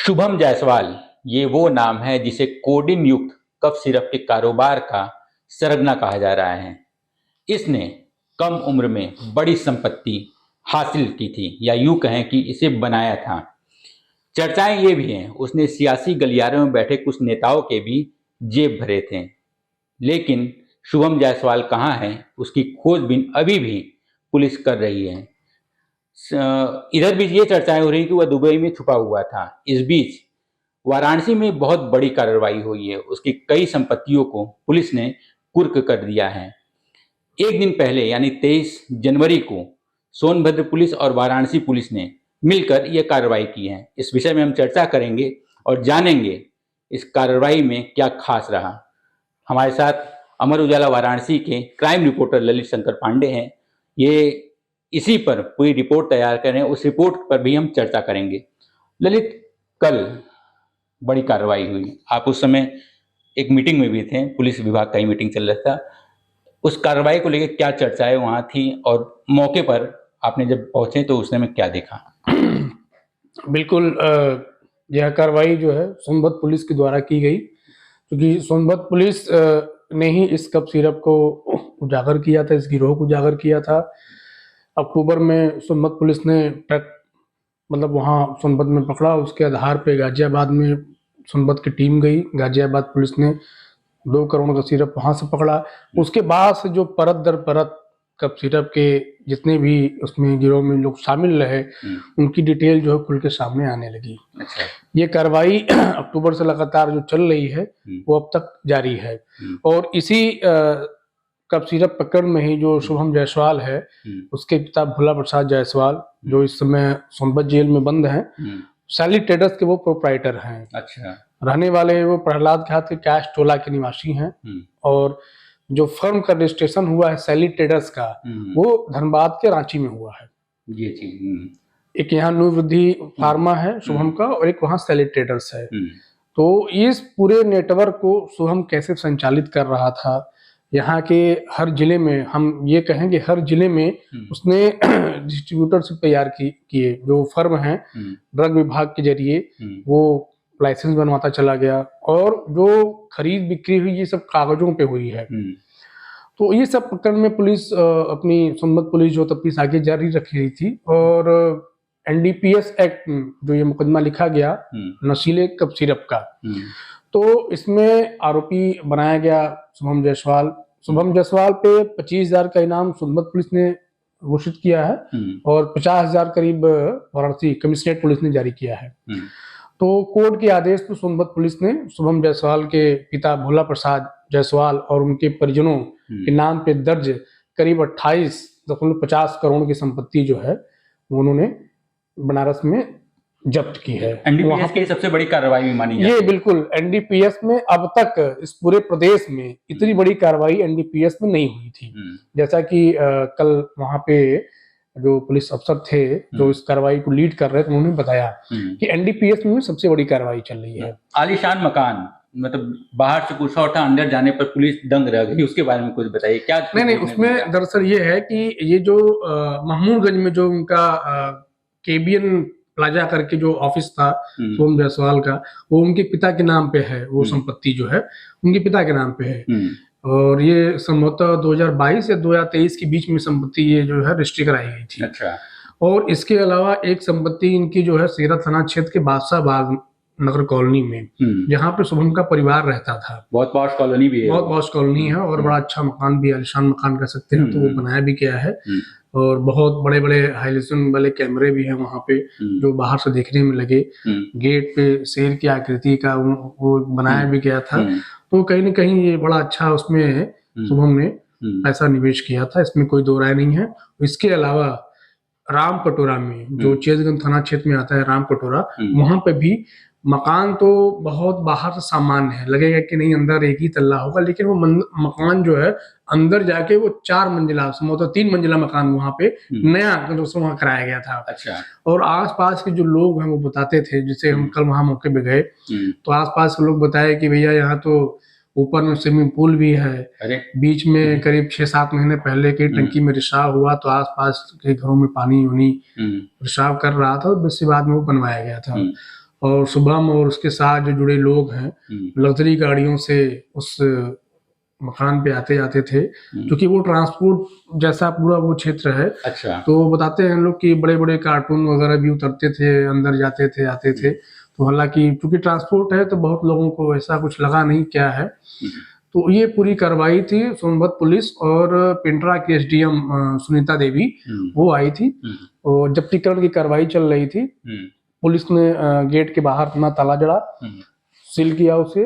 शुभम जायसवाल ये वो नाम है जिसे कोडीन युक्त कफ सिरप के कारोबार का सरगना कहा जा रहा है। इसने कम उम्र में बड़ी संपत्ति हासिल की थी या यूं कहें कि इसे बनाया था। चर्चाएं ये भी हैं उसने सियासी गलियारों में बैठे कुछ नेताओं के भी जेब भरे थे। लेकिन शुभम जायसवाल कहाँ है, उसकी खोजबीन अभी भी पुलिस कर रही है। इधर भी ये चर्चाएं हो रही कि वह दुबई में छुपा हुआ था। इस बीच वाराणसी में बहुत बड़ी कार्रवाई हुई है। उसकी कई संपत्तियों को पुलिस ने कुर्क कर दिया है। एक दिन पहले यानी 23 जनवरी को सोनभद्र पुलिस और वाराणसी पुलिस ने मिलकर यह कार्रवाई की है। इस विषय में हम चर्चा करेंगे और जानेंगे इस कार्रवाई में क्या खास रहा। हमारे साथ अमर उजाला वाराणसी के क्राइम रिपोर्टर ललित शंकर पांडे हैं। ये इसी पर पूरी रिपोर्ट तैयार कर रहे हैं, उस रिपोर्ट पर भी हम चर्चा करेंगे। ललित, कल बड़ी कार्रवाई हुई, आप उस समय एक मीटिंग में भी थे, पुलिस विभाग का ही मीटिंग चल रहा था। उस कार्रवाई को लेकर क्या चर्चाएं वहां थी और मौके पर आपने जब पहुंचे तो उसने में क्या देखा? बिल्कुल, यह कार्रवाई जो है सोनभद्र पुलिस के द्वारा की गई, क्योंकि सोनभद्र पुलिस ने ही इस कप सिरप को उजागर किया था, इस गिरोह को उजागर किया था। अक्टूबर में सोनभद्र पुलिस ने ट्रक वहाँ सोनभद्र में पकड़ा। उसके आधार पे गाजियाबाद में सोनभद्र की टीम गई। गाजियाबाद पुलिस ने 2 करोड़ का सिरप वहाँ से पकड़ा। उसके बाद से जो परत दर परत कप सिरप के जितने भी उसमें गिरोह में लोग शामिल रहे, उनकी डिटेल जो है खुल के सामने आने लगी। अच्छा। ये कार्रवाई अक्टूबर से लगातार जो चल रही है वो अब तक जारी है। और इसी कप सिरप प्रकरण में ही जो शुभम जायसवाल है, उसके पिता भोला प्रसाद जायसवाल, जो इस समय सोनभद्र जेल में बंद हैं, सैली ट्रेडर्स के वो प्रोप्राइटर हैं। अच्छा। रहने वाले वो प्रहलाद घाट के कैश टोला के निवासी हैं। और जो फर्म का रजिस्ट्रेशन हुआ है सैली ट्रेडर्स का, वो धनबाद के रांची में हुआ है। ये चीज एक यहाँ न्यू वृद्धि फार्मा है शुभम का, और एक वहाँ सैली ट्रेडर्स है। तो इस पूरे नेटवर्क को शुभम कैसे संचालित कर रहा था, यहाँ के हर जिले में, हम ये कहेंगे हर जिले में उसने डिस्ट्रीब्यूटरशिप तैयार किए। जो फर्म है ड्रग विभाग के जरिए वो लाइसेंस बनवाता चला गया, और जो खरीद बिक्री हुई ये सब कागजों पे हुई है। तो ये सब प्रकरण में पुलिस अपनी सोनभद्र पुलिस जो तफ्तीश आगे जारी रख रही थी। और एनडीपीएस एक्ट जो ये मुकदमा लिखा गया नशीले कप सिरप का, तो इसमें आरोपी बनाया गया शुभम जायसवाल। शुभम जायसवाल पे 25,000 का इनाम सोनभद्र पुलिस ने घोषित किया है, और 50,000 करीब वाराणसी कमिश्नरेट पुलिस ने जारी किया है। तो कोर्ट के आदेश पर सोनभद्र पुलिस ने शुभम जायसवाल के पिता भोला प्रसाद जायसवाल और उनके परिजनों के नाम पे दर्ज करीब 28.50 करोड़ की संपत्ति जो है वो उन्होंने बनारस में जब्त की है। एनडीपीएस की सबसे बड़ी कार्रवाई भी मानी जाती है। ये बिल्कुल, एनडीपीएस में अब तक इस पूरे प्रदेश में इतनी बड़ी कार्रवाई एनडीपीएस में नहीं हुई थी। जैसा कि कल वहां पे जो पुलिस अफसर थे जो इस कार्रवाई को लीड कर रहे थे, उन्होंने बताया कि एनडीपीएस में सबसे बड़ी कार्रवाई चल रही है। आलीशान मकान, मतलब बाहर से कुछ था, अंदर जाने पर पुलिस दंग रह गई, उसके बारे में कुछ बताइए। क्या नहीं, उसमें दरअसल ये है कि ये जो महमूदगंज में जो उनका केबियन प्लाजा करके जो ऑफिस था शुभम जायसवाल का, वो उनके पिता के नाम पे है। वो संपत्ति जो है उनके पिता के नाम पे है। और ये संभवतः 2022 या 2023 के बीच में संपत्ति ये जो है रजिस्ट्री कराई गई थी। अच्छा। और इसके अलावा एक संपत्ति इनकी जो है सेरा थाना क्षेत्र के बादशाह बाग नगर कॉलोनी में, जहाँ पे शुभम का परिवार रहता था। बहुत पॉश कॉलोनी भी है, बहुत पॉश कॉलोनी है, और बड़ा अच्छा मकान भी, आलीशान मकान कह सकते हैं। तो वो बनाया भी गया है, और बहुत बड़े बड़े हाईलेशन वाले कैमरे भी हैं वहाँ पे जो बाहर से देखने में लगे। गेट पे शेर की आकृति का वो बनाया भी गया था। तो कहीं न कहीं ये बड़ा अच्छा उसमें शुभम ने पैसा निवेश किया था, इसमें कोई दो राय नहीं है। इसके अलावा राम कटोरा में, जो चेतगंज थाना क्षेत्र में आता है राम कटोरा, वहां पे भी मकान तो बहुत बाहर से सामान्य है, लगेगा कि नहीं अंदर एक ही तल्ला होगा, लेकिन वो मकान जो है अंदर जाके वो 4 मंजिला, मतलब 3 मंजिला मकान वहां पे नया वहां कराया गया था। अच्छा। और आसपास के जो लोग हैं वो बताते थे, जैसे हम कल वहां मौके पे गए तो आसपास के लोग बताए कि भैया यहाँ तो ऊपर में स्विमिंग पूल भी है। बीच में करीब 6-7 महीने पहले की टंकी में रिसाव हुआ तो आसपास के घरों में पानी रिसाव कर रहा था, उसके बाद में वो बनवाया गया था। और शुभम और उसके साथ जो जुड़े लोग हैं लग्जरी गाड़ियों से उस मकान पे आते जाते थे, क्योंकि वो ट्रांसपोर्ट जैसा पूरा वो क्षेत्र है। अच्छा। तो बताते हैं लोग कि बड़े बड़े कार्टून वगैरह भी उतरते थे, अंदर जाते थे आते थे। तो हालांकि क्योंकि ट्रांसपोर्ट है तो बहुत लोगों को ऐसा कुछ लगा नहीं क्या है। तो ये पूरी कार्रवाई थी सोनभद्र पुलिस और पिंडरा की एसडीएम सुनीता देवी वो आई थी और जब्तीकरण की कार्रवाई चल रही थी। पुलिस ने गेट के बाहर अपना ताला जड़ा, सील किया उसे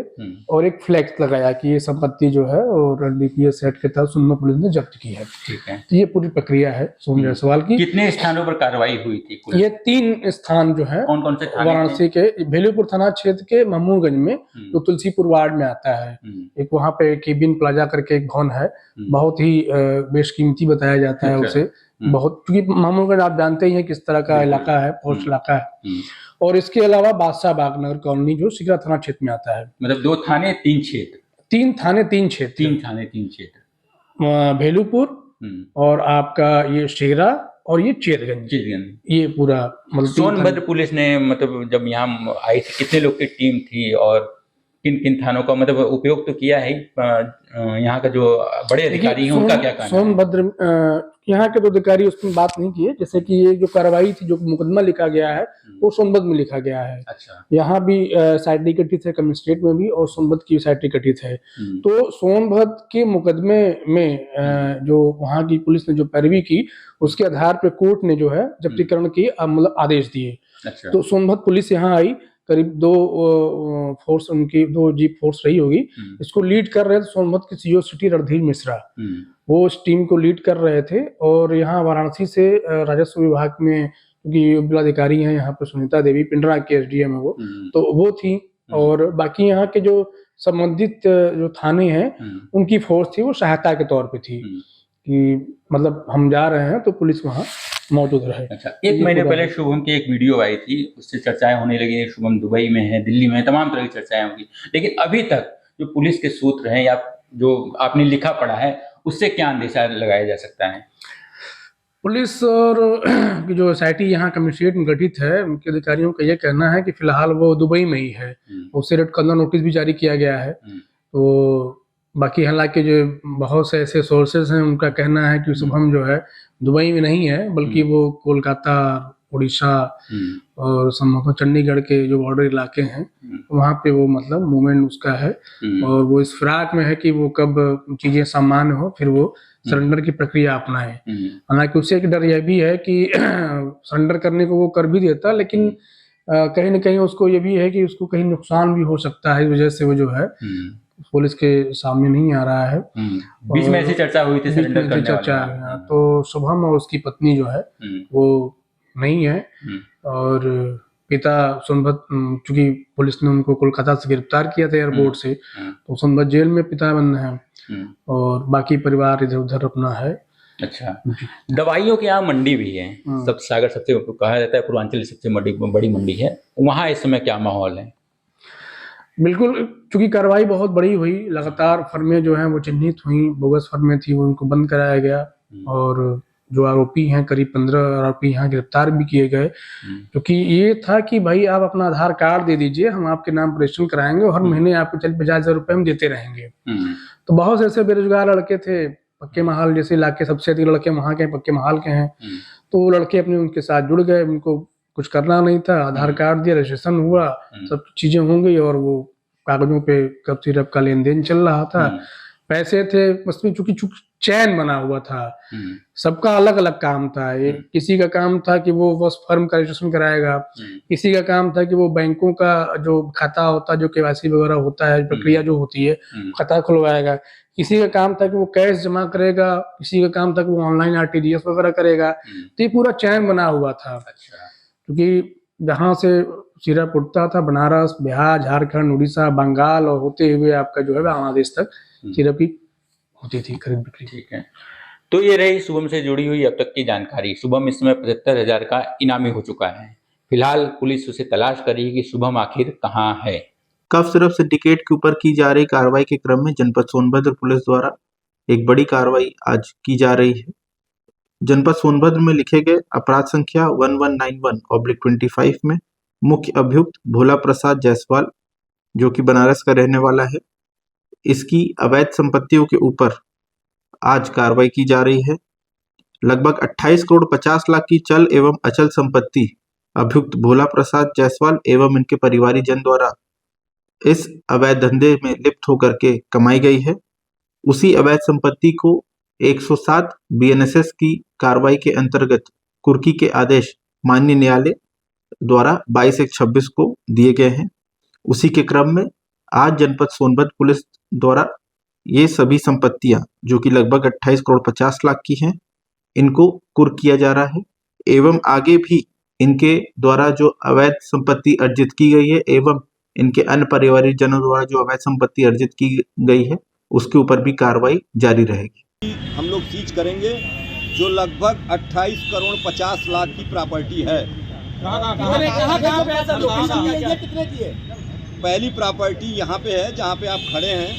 और एक फ्लैक्स लगाया कि ये संपत्ति जो है और डीपीएस एक्ट के तहत सोनभद्र पुलिस ने जब्त की है। ठीक है। तो ये पूरी प्रक्रिया है सोम जायसवाल की। कितने स्थानों पर कार्रवाई हुई थी? ये 3 स्थान जो है कौन कौन से थाने वाराणसी के भेलूपुर थाना क्षेत्र के महमूदगंज में जो तुलसीपुर वार्ड में आता है। एक वहाँ पे केबिन प्लाजा करके एक भवन है, बहुत ही बेशकीमती बताया जाता है उसे। बहुत, क्योंकि महमूदगंज आप जानते ही हैं किस तरह का इलाका है, पोस्ट इलाका है। और इसके अलावा बादशाह बाग नगर कॉलोनी जो सिगरा थाना क्षेत्र में आता है। मतलब 2 थाने 3 क्षेत्र? 3 थाने 3 क्षेत्र। 3 थाने 3 क्षेत्र। भेलूपुर और आपका ये शेरा और ये चेतगंज, ये पूरा मतलब सोनभद्र पुलिस ने मतलब जब यहाँ आई थी कितने लोग की टीम थी और किन किन थानों का मतलब उपयोग तो किया है? यहाँ का जो बड़े अधिकारी हैं उनका क्या कहना है? सोनभद्र यहाँ के तो अधिकारी उसमें बात नहीं किए। जैसे कि ये जो कार्रवाई थी, जो मुकदमा लिखा गया है वो सोनभद्र में लिखा गया है। अच्छा। यहाँ भी साइड गठित है, कमिश्नरेट में भी, और सोनभद्र की साइड गठित है। तो सोनभद्र के मुकदमे में जो वहाँ की पुलिस ने जो पैरवी की उसके आधार पर कोर्ट ने जो है जब्तीकरण की मतलब आदेश दिए। अच्छा। तो सोनभद्र पुलिस यहाँ आई, करीब 2 फोर्स उनकी 2 जीप फोर्स रही होगी। इसको लीड कर रहे थे सोनभद्र के सीओ सिटी रणधीर मिश्रा, वो उस टीम को लीड कर रहे थे। और यहाँ वाराणसी से राजस्व विभाग में, क्योंकि जिलाधिकारी हैं यहाँ पे सुनीता देवी, पिंडरा के एसडीएम है वो, तो वो थी। और बाकी यहाँ के जो संबंधित जो थाने हैं उनकी फोर्स थी, वो सहायता के तौर पे थी कि मतलब हम जा रहे हैं तो पुलिस वहाँ मौजूद रहे। अच्छा। 1 महीने पहले शुभम की एक वीडियो आई थी, उससे चर्चाएं होने लगी, शुभम दुबई में है, दिल्ली में है, तमाम तरह की चर्चाएं होंगी। लेकिन अभी तक जो पुलिस के सूत्र हैं या जो आपने लिखा पढ़ा है उससे क्या अंदेशा लगाया जा सकता है? पुलिस और जो एसआईटी यहाँ कमिश्नरेट में गठित है उनके अधिकारियों का ये कहना है कि फिलहाल वो दुबई में ही है। उससे रेड कॉर्नर नोटिस भी जारी किया गया है। तो बाकी हालांकि जो बहुत से ऐसे सोर्सेज हैं उनका कहना है कि शुभम जो है दुबई में नहीं है, बल्कि वो कोलकाता, उड़ीसा और संभवतः चंडीगढ़ के जो बॉर्डर इलाके हैं वहाँ पे वो मतलब मूवमेंट उसका है। और वो इस फिराक में है कि वो कब चीजें सामान्य हो फिर वो सरेंडर की प्रक्रिया अपनाए। हालांकि उससे एक डर यह भी है कि सरेंडर करने को वो कर भी देता, लेकिन कहीं ना कहीं उसको ये भी है कि उसको कहीं नुकसान भी हो सकता है, इस वजह से वो जो है पुलिस के सामने नहीं आ रहा है। बीच में ऐसी चर्चा हुई थी सरेंडर करने वाली। तो शुभम और उसकी पत्नी जो है वो नहीं है। और पिता सोनभद्र, चूंकि पुलिस ने उनको कोलकाता से गिरफ्तार किया था एयरपोर्ट से, तो सोनभद्र जेल में पिता बंद है और बाकी परिवार इधर उधर अपना है। अच्छा। दवाइयों की यहाँ मंडी भी है, सब सागर सबसे कहा जाता है पूर्वांचल सबसे बड़ी मंडी है, वहाँ इस समय क्या माहौल है? बिल्कुल, चूंकि कार्रवाई बहुत बड़ी हुई, लगातार फर्में जो हैं वो चिन्हित हुई, बोगस फर्में थी, वो उनको बंद कराया गया। और जो आरोपी हैं करीब 15 आरोपी यहाँ गिरफ्तार भी किए गए। क्योंकि ये था कि भाई आप अपना आधार कार्ड दे दीजिए, हम आपके नाम पर रजिस्ट्रेशन कराएंगे और हर महीने आपको 50,000 रुपए हम देते रहेंगे। तो बहुत से ऐसे बेरोजगार लड़के थे, पक्के महाल जैसे इलाके, सबसे अधिक लड़के वहाँ के पक्के महाल के हैं। तो वो लड़के अपने उनके साथ जुड़ गए, उनको कुछ करना नहीं था, आधार कार्ड दिया, रजिस्ट्रेशन हुआ, सब चीजें हो गई और वो कागजों पे कब सिर्फ का लेन देन चल रहा था। पैसे थे उसमें, चूंकि चैन बना हुआ था, सबका अलग अलग काम था। किसी का काम था कि वो बस फर्म का रजिस्ट्रेशन कराएगा, किसी का काम था कि वो बैंकों का जो खाता होता है, जो केवाईसी वगैरह होता है, प्रक्रिया जो होती है, खाता खुलवाएगा। किसी का काम था कि वो कैश जमा करेगा, किसी का काम था कि वो ऑनलाइन आरटीजीएस वगैरह करेगा। तो ये पूरा चैन बना हुआ था। क्योंकि जहाँ से सिरप उठता था, बनारस, बिहार, झारखंड, उड़ीसा, बंगाल और होते हुए आपका जो है बांग्लादेश तक सिरप की होती थी खरीद बिक्री। ठीक है, तो ये रही शुभम से जुड़ी हुई अब तक की जानकारी। शुभम इस समय 75,000 का इनामी हो चुका है। फिलहाल पुलिस उसे तलाश कर रही है कि शुभम आखिर कहाँ है। कफ सिरप सिंडिकेट के ऊपर की जा रही कार्रवाई के क्रम में जनपद सोनभद्र पुलिस द्वारा एक बड़ी कार्रवाई आज की जा रही है। जनपद सोनभद्र में लिखे गए अपराध संख्या 1191/25 में मुख्य अभियुक्त भोला प्रसाद जायसवाल, जो कि बनारस का रहने वाला है, इसकी अवैध संपत्तियों के ऊपर आज कार्रवाई की जा रही है। लगभग 28 करोड़ 50 लाख की चल एवं अचल संपत्ति अभियुक्त भोला प्रसाद जायसवाल एवं इनके परिवारीजन द्वारा इस अवैध धंधे में लिप्त होकर के कमाई गई है। उसी अवैध संपत्ति को 107 बीएनएसएस की कार्रवाई के अंतर्गत कुर्की के आदेश माननीय न्यायालय द्वारा 22/1/26 को दिए गए हैं। उसी के क्रम में आज जनपद सोनभद्र पुलिस द्वारा ये सभी संपत्तियां, जो कि लगभग 28 करोड़ 50 लाख की हैं, इनको कुर्क किया जा रहा है एवं आगे भी इनके द्वारा जो अवैध संपत्ति अर्जित की गई है एवं इनके अन्य परिवारिक जनों द्वारा जो अवैध संपत्ति अर्जित की गई है उसके ऊपर भी कार्रवाई जारी रहेगी। हम लोग सीज करेंगे जो लगभग 28 करोड़ 50 लाख की प्रॉपर्टी है। पहली प्रॉपर्टी यहाँ पे है जहाँ पे आप खड़े हैं,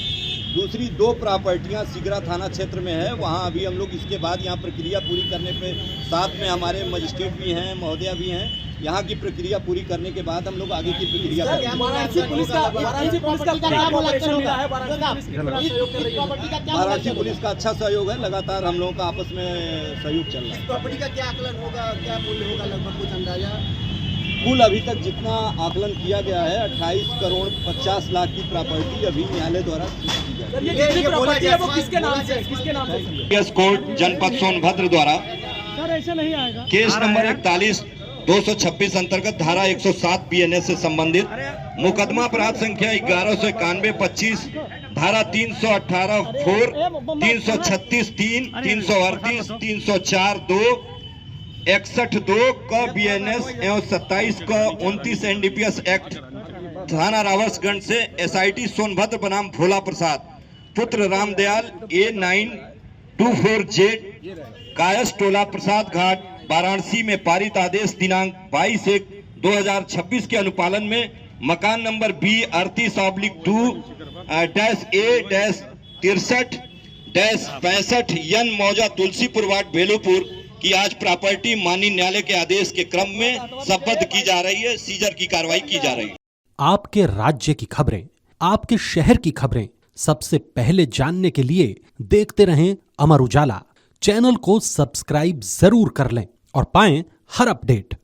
दूसरी 2 प्रॉपर्टियाँ सिगरा थाना क्षेत्र में है। वहाँ अभी हम लोग इसके बाद यहाँ प्रक्रिया पूरी करने पे साथ में हमारे मजिस्ट्रेट भी हैं, महोदया भी हैं। यहाँ की प्रक्रिया पूरी करने के बाद हम लोग आगे की प्रक्रिया करेंगे। वाराणसी पुलिस का अच्छा सहयोग है, लगातार हम लोगों का आपस में सहयोग चल रहा है। प्रॉपर्टी का क्या आकलन होगा, क्या मूल्य होगा, लगभग कुछ अंदाजा? कुल अभी तक जितना आकलन किया गया है 28 करोड़ 50 लाख की प्रॉपर्टी अभी न्यायालय द्वारा की जाएगी। केस कोर्ट जनपद सोनभद्र द्वारा केस नंबर 41/226 अंतर्गत धारा 107 बीएनएस से संबंधित मुकदमा अपराध संख्या 1191-25, धारा 318-4, 336-3, 338, 304-2, 61-2 का बीएनएस एवं 27 का 29 एनडीपीएस एक्ट थाना रावसगंज से एसआईटी सोनभद्र बनाम भोला प्रसाद पुत्र रामदयाल A924Z कायस टोला प्रसाद घाट वाराणसी में पारित आदेश दिनांक 22/1/2026 के अनुपालन में मकान नंबर B38-2-A-63-65 मौजा तुलसीपुर वार्ड बेलूपुर की आज प्रॉपर्टी माननीय न्यायालय के आदेश के क्रम में जब्त की जा रही है, सीजर की कार्रवाई की जा रही है। आपके राज्य की खबरें, आपके शहर की खबरें सबसे पहले जानने के लिए देखते रहें अमर उजाला। चैनल को सब्सक्राइब जरूर कर लें और पाएं हर अपडेट।